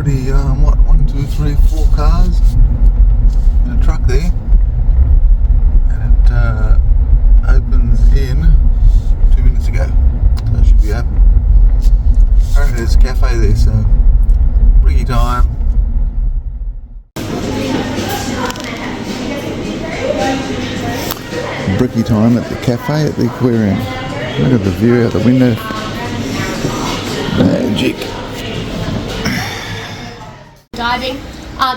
already, what, 1, 2, 3, 4 cars in a truck there, and it opens in 2 minutes ago, so it should be open. Apparently there's a cafe there, so briggy time. Bricky time at the cafe at the aquarium. Look at the view out the window. Magic. Diving.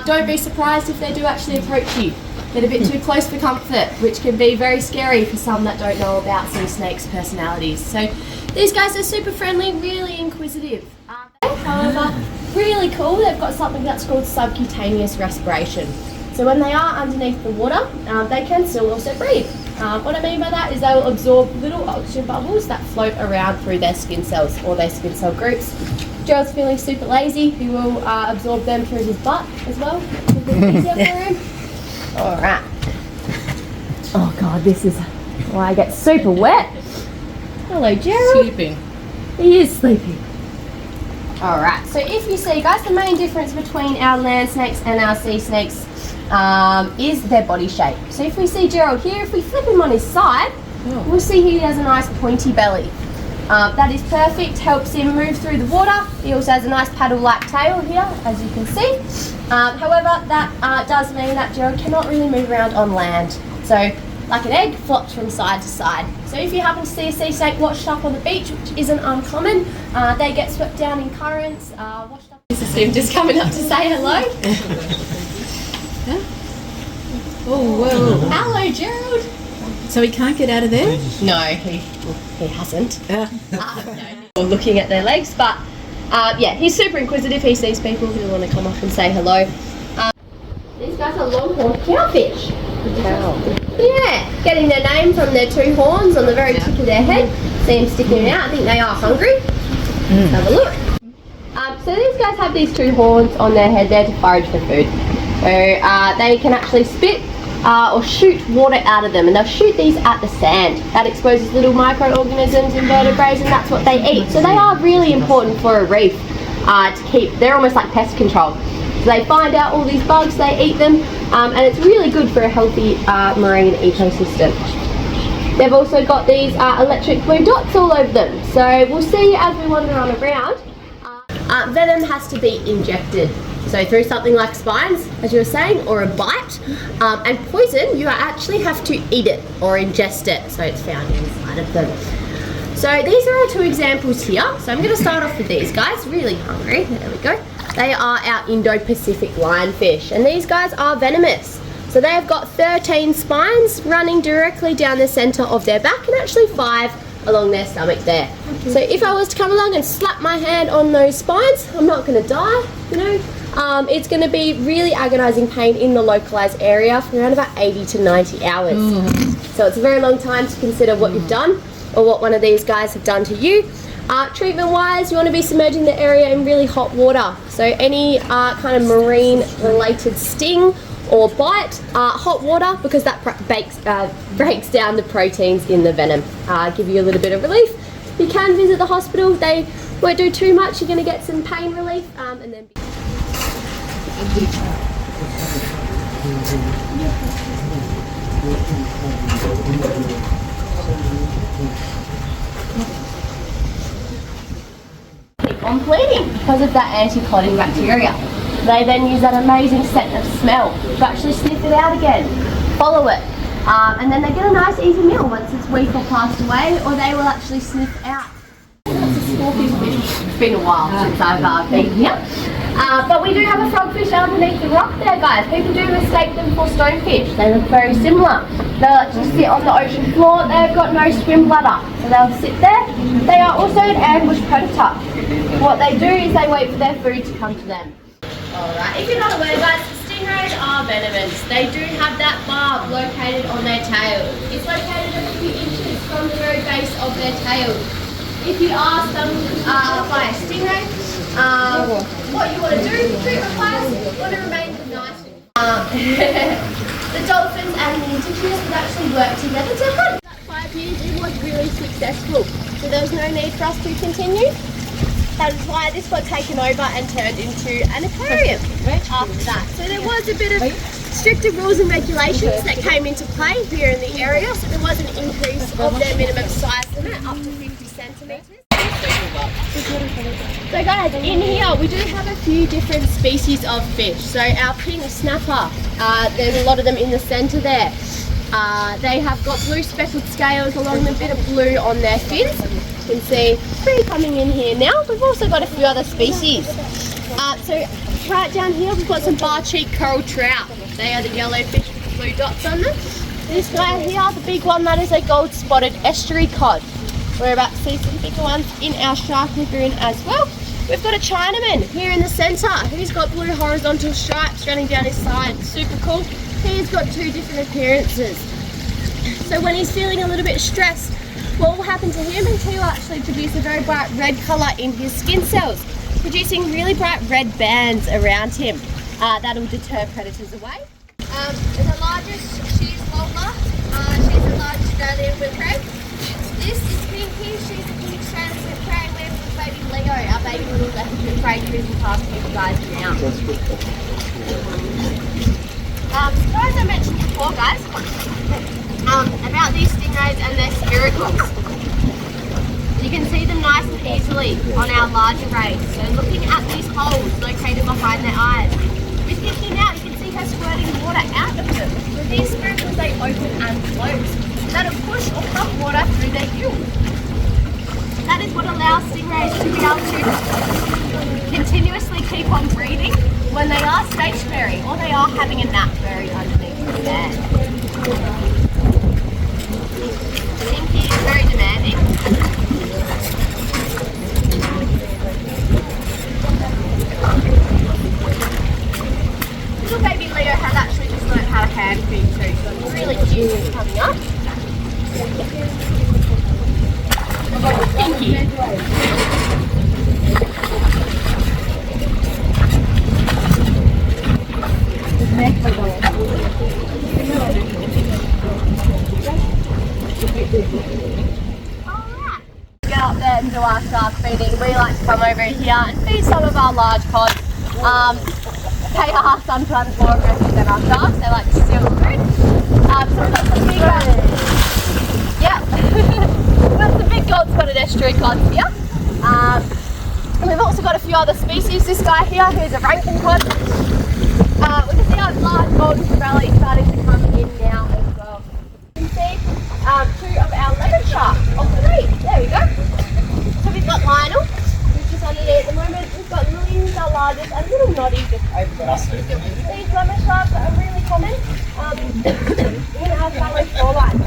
Don't be surprised if they do actually approach you. Get a bit too close for comfort, which can be very scary for some that don't know about sea snakes' personalities. So these guys are super friendly, really inquisitive. However, really cool, they've got something that's called subcutaneous respiration. So when they are underneath the water, they can still also breathe. What I mean by that is they will absorb little oxygen bubbles that float around through their skin cells or their skin cell groups. Gerald's feeling super lazy, he will absorb them through his butt as well. Easier for him. Alright. Oh god, this is why I get super wet. Hello Gerald. Sleeping. He is sleeping. Alright, so if you see guys, the main difference between our land snakes and our sea snakes is their body shape. So if we see Gerald here, if we flip him on his side, we'll see he has a nice pointy belly. That is perfect, helps him move through the water. He also has a nice paddle-like tail here, as you can see. However, that does mean that Gerald cannot really move around on land. So, like an egg, flops from side to side. So if you happen to see a sea snake washed up on the beach, which isn't uncommon, they get swept down in currents, washed up. This is him just coming up to say hello. Oh, whoa. Hello, Gerald. So he can't get out of there? No, he hasn't. No, or looking at their legs, but yeah, he's super inquisitive. He sees people who want to come up and say hello. These guys are longhorn cowfish. Yeah, getting their name from their two horns on the very tip of their head. See them sticking out. I think they are hungry. Let's have a look. So these guys have these two horns on their head there to forage for food. So they can actually spit or shoot water out of them, and they'll shoot these at the sand. That exposes little microorganisms and vertebrates, and that's what they eat. So they are really important for a reef to keep. They're almost like pest control. So they find out all these bugs, they eat them, and it's really good for a healthy marine ecosystem. They've also got these electric blue dots all over them. So we'll see as we wander on around. Venom has to be injected. So through something like spines, as you were saying, or a bite. And poison, you actually have to eat it or ingest it. So it's found inside of them. So these are our two examples here. So I'm going to start off with these guys. Really hungry. There we go. They are our Indo-Pacific lionfish. And these guys are venomous. So they have got 13 spines running directly down the centre of their back, and actually 5 along their stomach there. So if I was to come along and slap my hand on those spines, I'm not going to die, you know. It's going to be really agonising pain in the localised area for around about 80 to 90 hours. So it's a very long time to consider what you've done or what one of these guys have done to you. Treatment wise, you want to be submerging the area in really hot water. So any kind of marine related sting or bite, hot water, because that breaks down the proteins in the venom. Give you a little bit of relief. You can visit the hospital. They won't do too much. You're going to get some pain relief and then keep on bleeding because of that anti-clotting bacteria. They then use that amazing scent of smell to actually sniff it out again, follow it, and then they get a nice easy meal once it's weak or passed away, or they will actually sniff out. That's a scorpion fish. It's been a while since I've been here. But we do have a frogfish underneath the rock there, guys. People do mistake them for stonefish. They look very similar. They'll just sit on the ocean floor. They've got no swim bladder, so they'll sit there. They are also an ambush predator. What they do is they wait for their food to come to them. Alright, if you're not aware guys, stingrays are venomous. They do have that barb located on their tail. It's located a few inches from the very base of their tail. If you are stung by a stingray, what you want to do, treatment-wise, you want to remain nice. The dolphins and the indigenous would actually work together to hunt. That 5 years, it was really successful. So there's no need for us to continue. That is why this got taken over and turned into an aquarium after that. So there was a bit of stricter rules and regulations that came into play here in the area. So there was an increase of their minimum size limit up to 50 centimetres. So guys, in here we do have a few different species of fish. So our pink snapper, there's a lot of them in the centre there. They have got blue speckled scales along the bit of blue on their fins. You can see three coming in here now. We've also got a few other species. So right down here we've got some bar cheek coral trout. They are the yellow fish with the blue dots on them. This guy here, the big one, that is a gold spotted estuary cod. We're about to see some bigger ones in our shark lagoon as well. We've got a Chinaman here in the centre who's got blue horizontal stripes running down his side. Super cool. He's got two different appearances. So when he's feeling a little bit stressed, what will happen to him is he will actually produce a very bright red colour in his skin cells, producing really bright red bands around him. That'll deter predators away. The largest, she's Quobba. She's a large Australian whipray. This is Pinky. She's a big Australian whipray. We're with baby Leo, our baby little leopard whipray, cruising past you guys now. So as I mentioned before, guys, about these stingrays and their spiracles. You can see them nice and easily on our larger rays. So looking at these holes located behind their eyes. With Pinky now, you can see her squirting water out of them. With these spiracles, they open and close. That'll push or pump water through their gills. That is what allows stingrays to be able to continuously keep on breathing when they are stationary or they are having a nap buried underneath the bed. Pinky is very demanding. Little baby Leo has actually just learned how to hand feed too, so it's really cute when coming up. Pinky. Alright. Get up there and do our shark feeding. We like to come over here and feed some of our large cod. They are sometimes more aggressive than our sharks. They like to steal food. So we've got some big we've got some big gold spotted estuary cods here. And we've also got a few other species. This guy here, who's a Rankin cod. We can see our large golden trevally starting to come in now as well. You can see two of our lemon sharks. Three. There we go. So we've got Lionel, who's just under there at the moment. We've got Lily, our largest, and little Noddy just over there. These lemon sharks are really common in our shallow shoreline.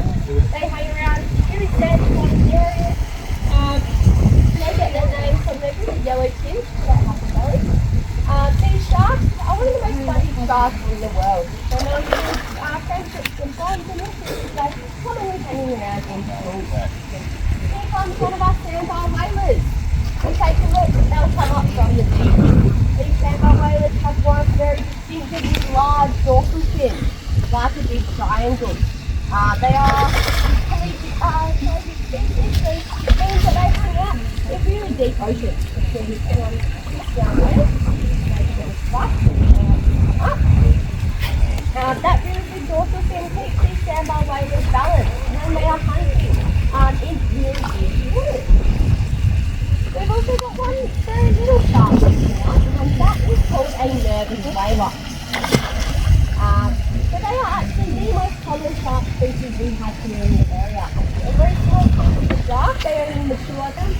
They hang around really sandy areas. They get their name from their really yellow skin, that happy belly. These sharks are one of the most studied sharks in the world. They're known for friendships and bonds and issues. They're commonly hanging around in pools. Here comes one of our sandbar whalers. We take a look, they'll come up from the deep. These sandbar whalers have one very distinctive large dorsal fin, like a big triangle. They are pelagic species, which means that they hang out in really deep oceans. That really big dorsal fin keeps these sandbar whalers balanced when they are hunting in really deep waters. We've also got one very little shark now, and that is called a nervous whaler. So they are actually the most common shark species we have here in the area. They're very small pieces of shark, they only mature them.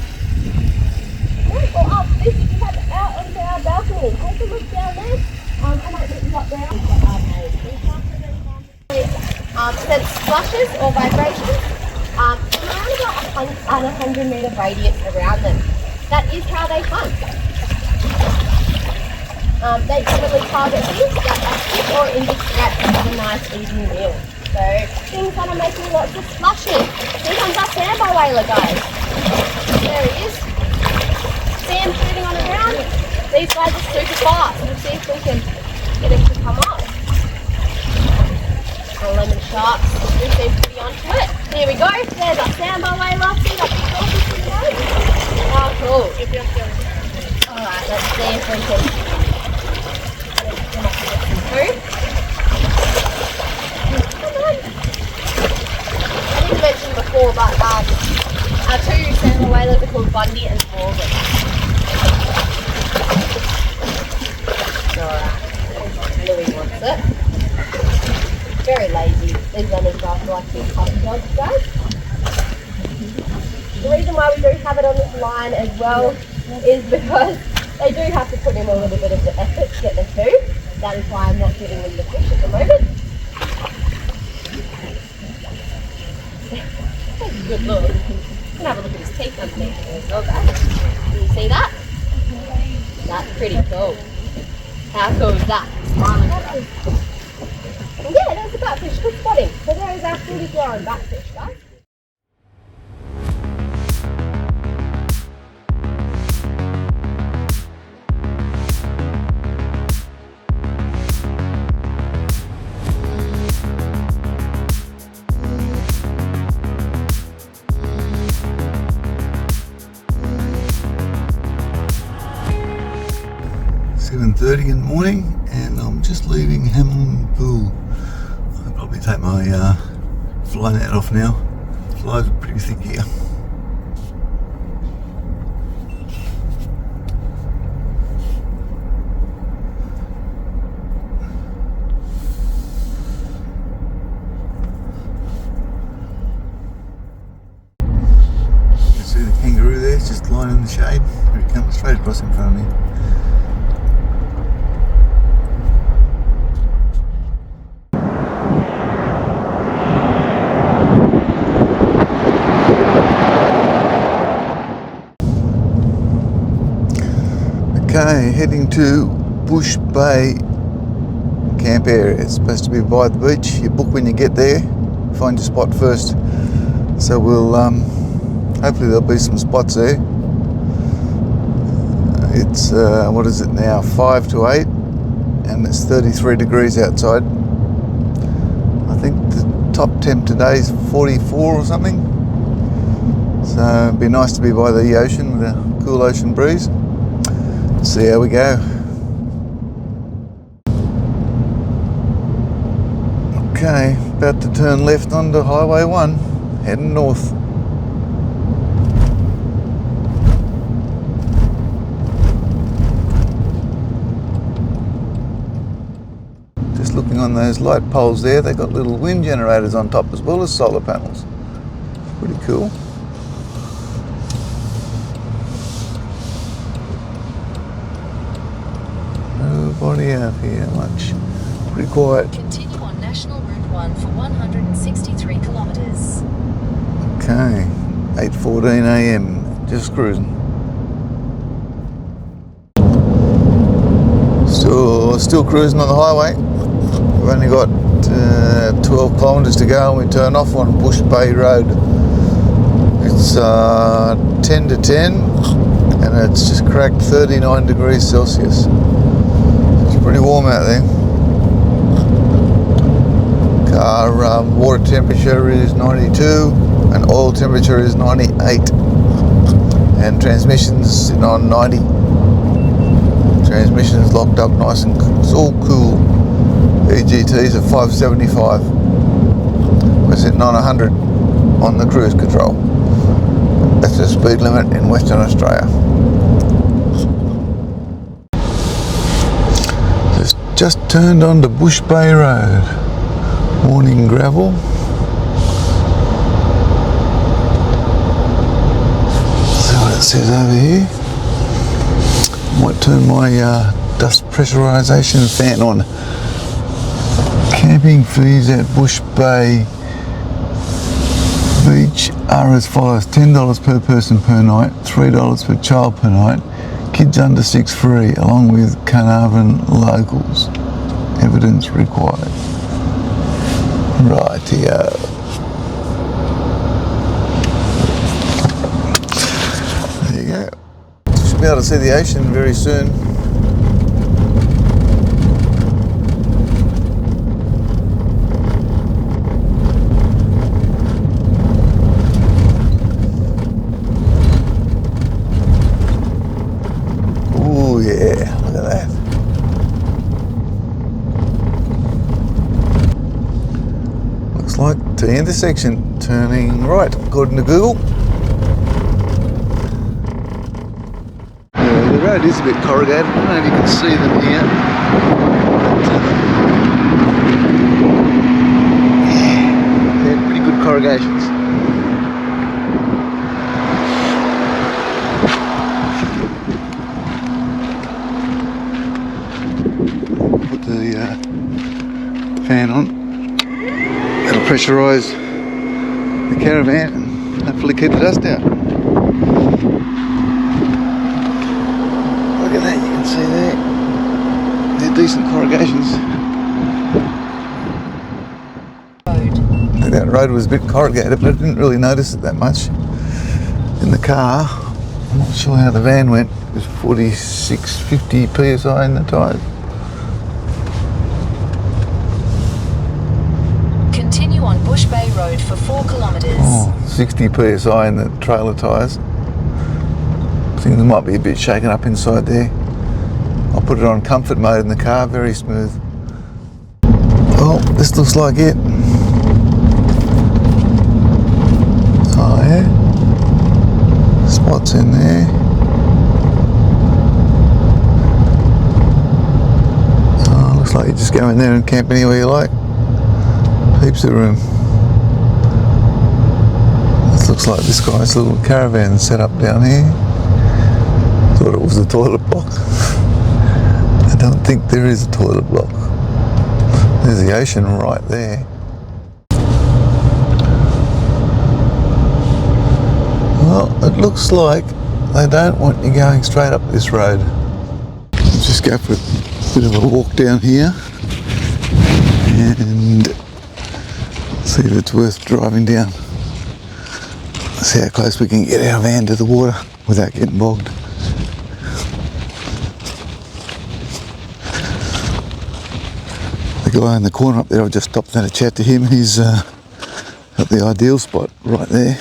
Or up this, we have out onto our balcony. Take a look down there. I might put you up there. Sense flushes or vibrations around about 100 metre radius around them. That is how they hunt. They commonly target things that are sick or in distress to have a nice easy meal. So things that are making lots of splashes. Here comes our sandbar whaler, guys. There he is. See him shooting on the ground? These guys are super fast. We'll see if we can get him to come up. Our lemon sharks do seem to be onto it. Here we go. There's our sandbar whaler. See that big dorsal fin? How cool. Alright, let's see if we can come up with some food. Come on. I didn't mention before, but our two sailor whalers are called Bundy and Morgan. Alright, Louis wants it. Very lazy. These runners are like big puppy dogs, guys. The reason why we do have it on this line as well is because they do have to put in a little bit of the effort to get their food. That is why I'm not giving them the fish at the moment. That's a good look. You can have a look at his teeth underneath there as well, guys. Can you see that? That's pretty cool. How cool is that? Smiling at us. And yeah, there's the batfish. Good spotting. So there is our fully grown batfish, guys. .30 in the morning, and I'm just leaving Hamelin Pool. I'll probably take my fly net off now. Flies are pretty thick here. You can see the kangaroo there, it's just lying in the shade. Here he comes straight across in front of me. Okay, heading to Bush Bay camp area. It's supposed to be by the beach. You book when you get there, find your spot first. So we'll, hopefully there'll be some spots there. It's, what is it now, 5 to 8, and it's 33 degrees outside. I think the top temp today is 44 or something. So it'd be nice to be by the ocean with a cool ocean breeze. See how we go. Okay, about to turn left onto Highway 1, heading north. Just looking on those light poles there, they've got little wind generators on top as well as solar panels. Pretty cool. Nobody out here much. Pretty quiet. Continue on National Route 1 for 163 kilometres. Okay, 8:14 a.m. Just cruising. Still cruising on the highway. We've only got 12 kilometres to go, and we turn off on Bush Bay Road. It's 10 to 10, and it's just cracked 39 degrees Celsius. Pretty warm out there. Car water temperature is 92 and oil temperature is 98, and transmission's sitting on 90. Transmission's locked up nice and it's all cool. EGT's at 575. We're sitting on 100 on the cruise control. That's the speed limit in Western Australia. Just turned onto Bush Bay Road. Morning gravel. See what it says over here. Might turn my dust pressurisation fan on. Camping fees at Bush Bay Beach are as follows: $10 per person per night, $3 per child per night. Kids under 6 free, along with Carnarvan locals. Evidence required. Rightio. There you go. Should be able to see the ocean very soon. T intersection, turning right, according to Google. The road is a bit corrugated. I don't know if you can see them here. But, yeah, they're pretty good corrugations. Put the fan on. It'll pressurise the caravan and hopefully keep the dust out. Look at that, you can see there. They're decent corrugations. That road was a bit corrugated, but I didn't really notice it that much in the car. I'm not sure how the van went. It was 46, 50 psi in the tyres. Continue on Bush Bay Road for 4 kilometres. Oh, 60 psi in the trailer tyres. Things might be a bit shaken up inside there. I'll put it on comfort mode in the car, very smooth. Oh, this looks like it. Oh yeah, spots in there. Oh, looks like you just go in there and camp anywhere you like. Heaps of room. This looks like this guy's little caravan set up down here. Thought it was a toilet block. I don't think there is a toilet block. There's the ocean right there. Well, it looks like they don't want you going straight up this road. Let's just go for a bit of a walk down here and see if it's worth driving down. See how close we can get our van to the water without getting bogged. The guy in the corner up there, I've just stopped and had a chat to him. He's at the ideal spot right there.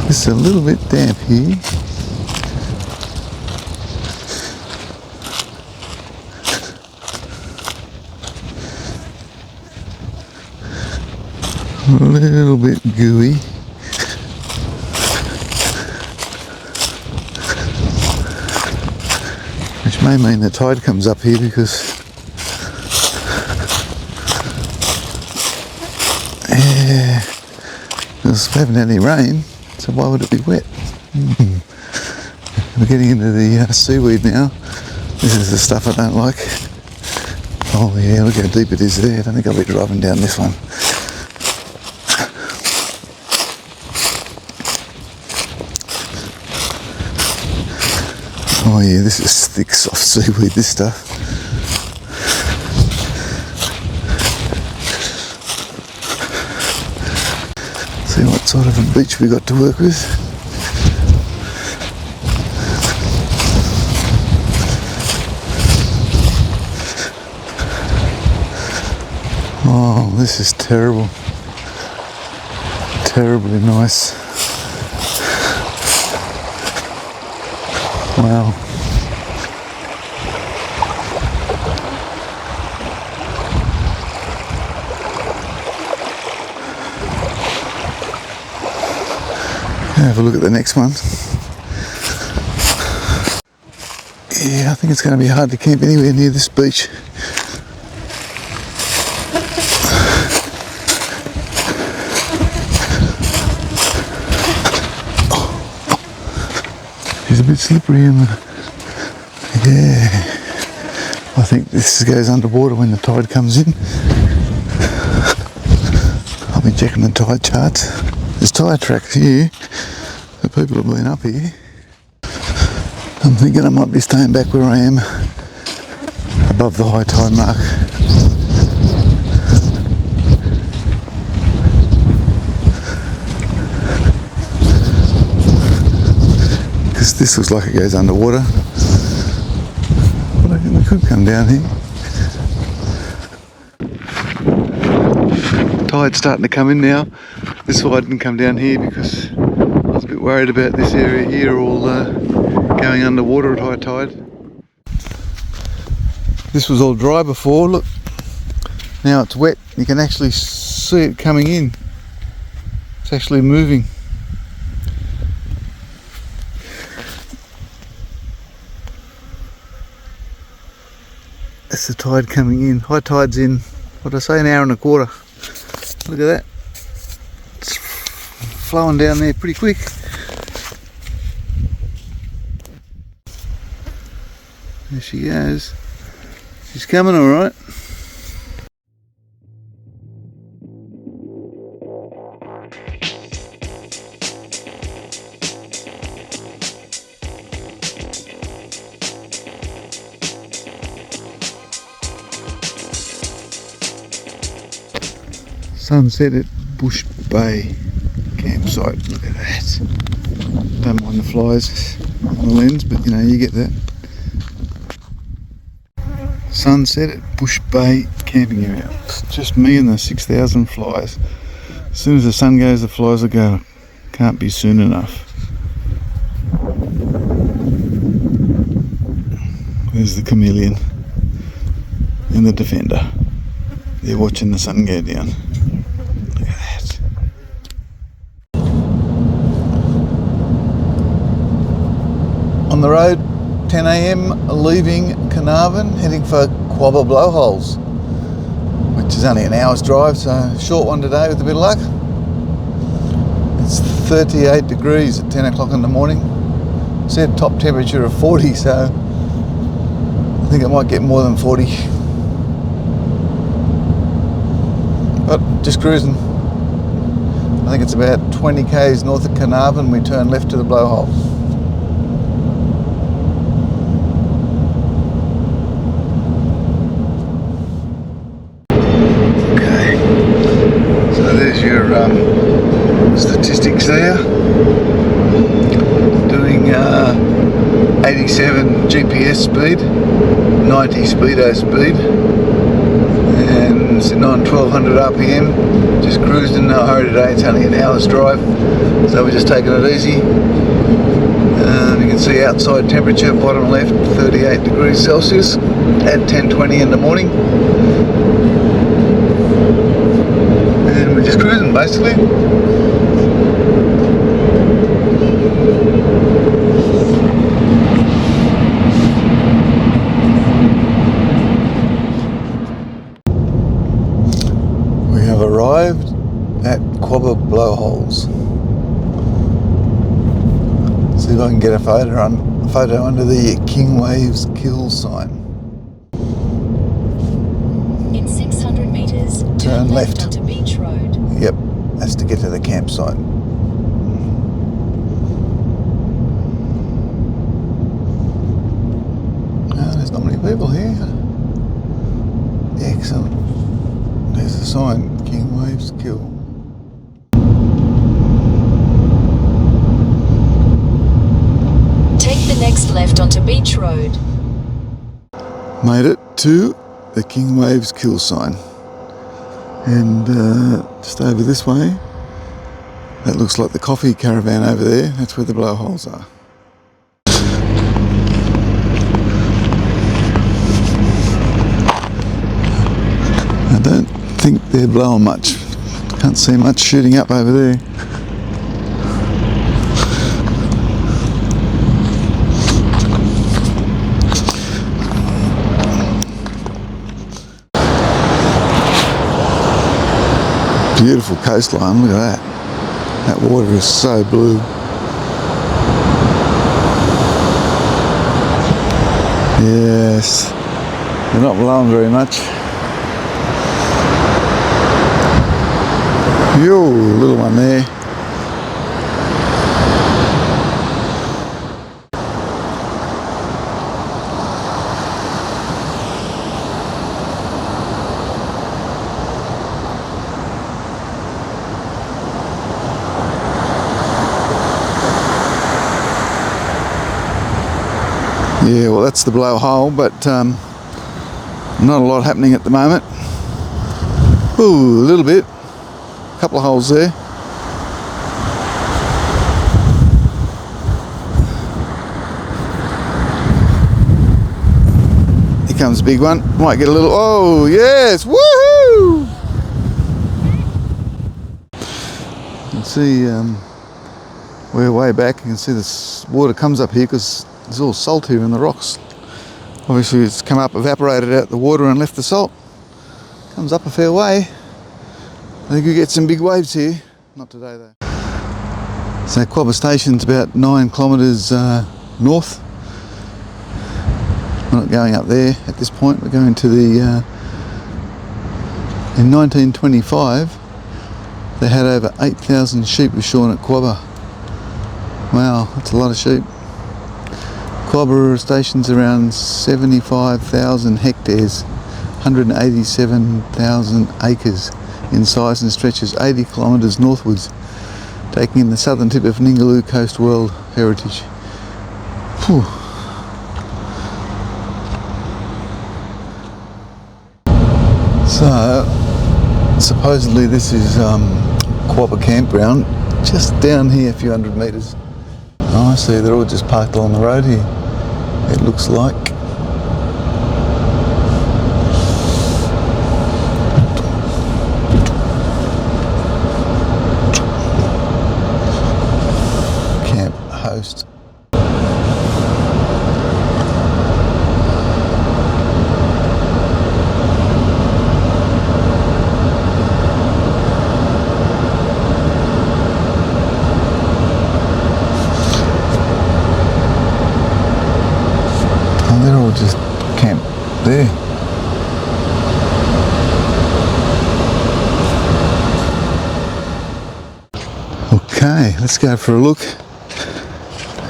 It's a little bit damp here. A little bit gooey. Which may mean the tide comes up here because we haven't had any rain, so why would it be wet? We're getting into the seaweed now. This is the stuff I don't like. Oh yeah, look how deep it is there. I don't think I'll be driving down this one. Oh yeah, this is thick, soft seaweed, this stuff. See what sort of a beach we got to work with. Oh, this is terrible. Terribly nice. Wow. Have a look at the next one. Yeah, I think it's going to be hard to camp anywhere near this beach. It's a bit slippery in the... Yeah. I think this goes underwater when the tide comes in. I'll be checking the tide charts. There's tide tracks here. The people have been up here. I'm thinking I might be staying back where I am, above the high tide mark. Because this looks like it goes underwater. But I think we could come down here. Tide's starting to come in now. This is why I didn't come down here, because I was a bit worried about this area here all going underwater at high tide. This was all dry before, look. Now it's wet, you can actually see it coming in. It's actually moving. That's the tide coming in. High tide's in, what did I say, an hour and a quarter. Look at that. It's flowing down there pretty quick. There she goes. She's coming all right. Sunset at Bush Bay campsite. Look at that. Don't mind the flies on the lens, but you know, you get that. Sunset at Bush Bay camping area. It's just me and the 6,000 flies. As soon as the sun goes, the flies will go. Can't be soon enough. There's the chameleon and the defender. They're watching the sun go down. Look at that. On the road, 10 AM, leaving Carnarvan, heading for Quobba blowholes, which is only an hour's drive, so a short one today with a bit of luck. It's 38 degrees at 10 o'clock in the morning. Said top temperature of 40, so I think it might get more than 40. But just cruising. I think it's about 20 k's north of Carnarvan. We turn left to the blowhole. Okay, so there's your statistics there. Doing 87 GPS speed, 90 speedo speed, and sitting on 1200 RPM. Just cruising, no hurry today. It's only an hour's drive, so we're just taking it easy. You can see outside temperature, bottom left, 38 degrees Celsius at 10:20 in the morning. And we're just cruising basically. We have arrived at Quobba blowholes. See if I can get a photo under the King Waves kill sign. In 600 metres, Turn left. onto Beach Road. Yep, that's to get to the campsite. No, there's not many people here. Excellent. There's the sign, King Waves kill. Take the next left onto Beach Road. Made it to the King Waves kill sign. And just over this way, that looks like the coffee caravan over there. That's where the blowholes are. I don't think they're blowing much. Can't see much shooting up over there. Beautiful coastline, look at that. That water is so blue. Yes, they're not blowing very much. Yo, little one there. Yeah, well that's the blowhole, but not a lot happening at the moment. Ooh, a little bit. A couple of holes there. You comes a big one. Might get a little, oh yes, woohoo! You can see we're way back. You can see this water comes up here because there's all salt here in the rocks. Obviously it's come up, evaporated out the water and left the salt. Comes up a fair way. I think we get some big waves here. Not today though. So Quobba Station's about 9 kilometres north. We're not going up there at this point. We're going to the, in 1925, they had over 8,000 sheep were shorn at Quobba. Wow, that's a lot of sheep. Quobba Station's around 75,000 hectares, 187,000 acres in size and stretches 80 kilometres northwards, taking in the southern tip of Ningaloo Coast World Heritage. Whew. So, supposedly this is Quobba Campground, just down here a few hundred metres. Oh, I see, they're all just parked along the road here, it looks like. Camp host. They're all just camped there. Okay, let's go for a look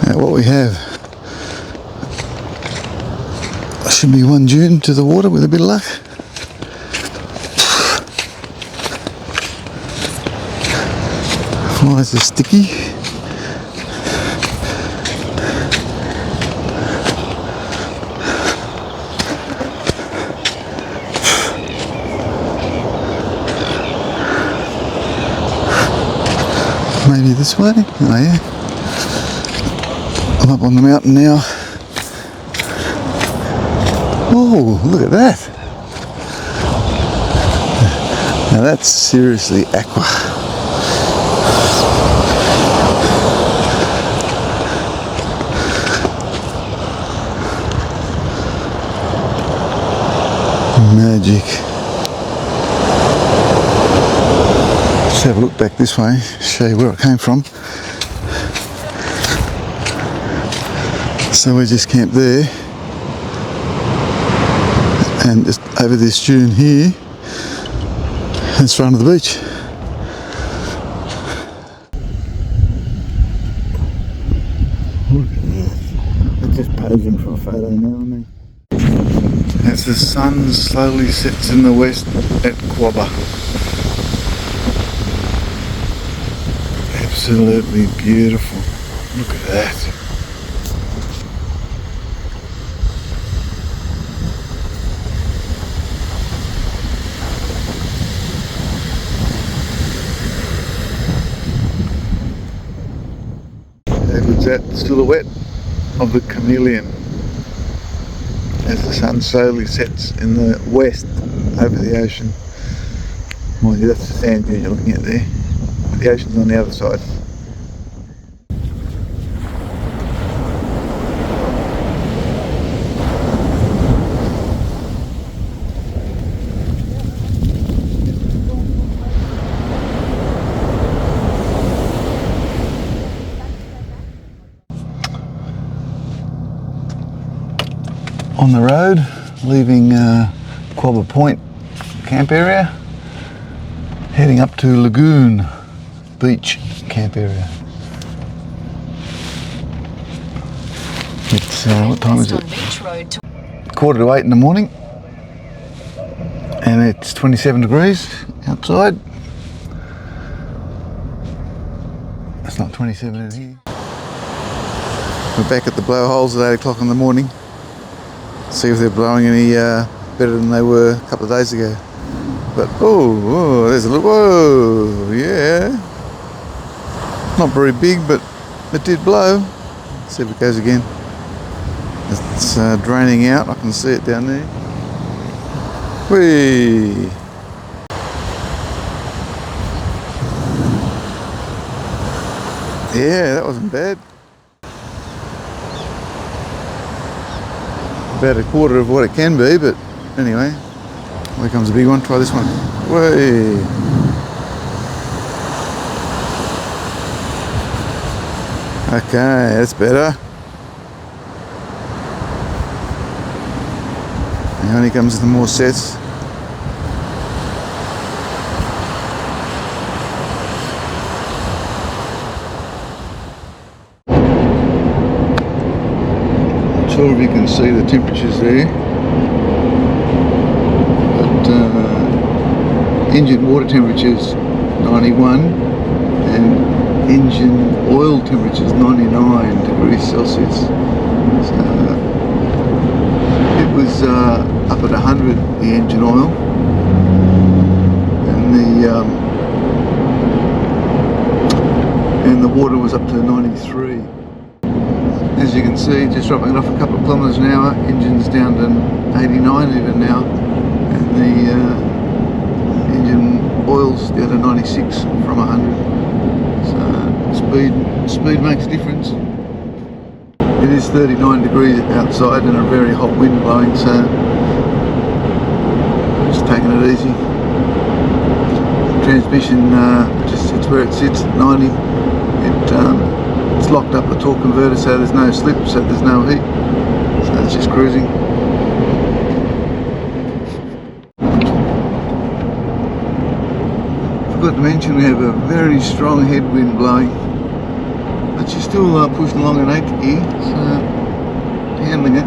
at what we have. Should be one dune to the water with a bit of luck. Why is this sticky? Maybe this way? Oh yeah. I'm up on the mountain now. Oh, look at that. Now that's seriously aqua. Magic. Let's have a look back this way, show you where it came from. So we just camped there, and just over this dune here, it's front of the beach. Look at that. They're just posing for a photo now, aren't they? As the sun slowly sets in the west at Quobba. Absolutely beautiful. Look at that. There was that silhouette of the chameleon as the sun slowly sets in the west over the ocean. Well, yeah, that's the sand dune you're looking at there. The ocean's on the other side. On the road, leaving Quobba Point camp area, heading up to Lagoon Beach camp area. It's what time is it? 7:45 in the morning, and it's 27 degrees outside. It's not 27 in here. We're back at the blowholes at 8 o'clock in the morning. See if they're blowing any better than they were a couple of days ago. But oh, there's a little, whoa, yeah. Not very big, but it did blow. Let's see if it goes again. It's draining out, I can see it down there. Whee! Yeah, that wasn't bad. About a quarter of what it can be, but anyway. Here comes a big one. Try this one. Whee! Okay, that's better. And only comes the more sets. Not sure if you can see the temperatures there, but engine water temperatures 91 and engine oil temperatures 99 degrees Celsius. So it was up at 100, the engine oil, and the water was up to 93. As you can see, just dropping it off a couple of kilometres an hour, engine's down to 89 even now, and the engine oil's down to 96 from 100. So speed makes a difference. It is 39 degrees outside and a very hot wind blowing, so just taking it easy. Transmission just sits where it sits at 90. It's locked up a torque converter, so there's no slip, so there's no heat. So it's just cruising. Forgot to mention we have a very strong headwind blowing, but she's still pushing along in 8th gear, so handling it.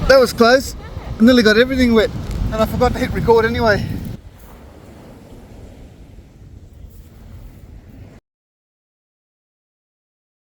That was close. I nearly got everything wet, and I forgot to hit record anyway.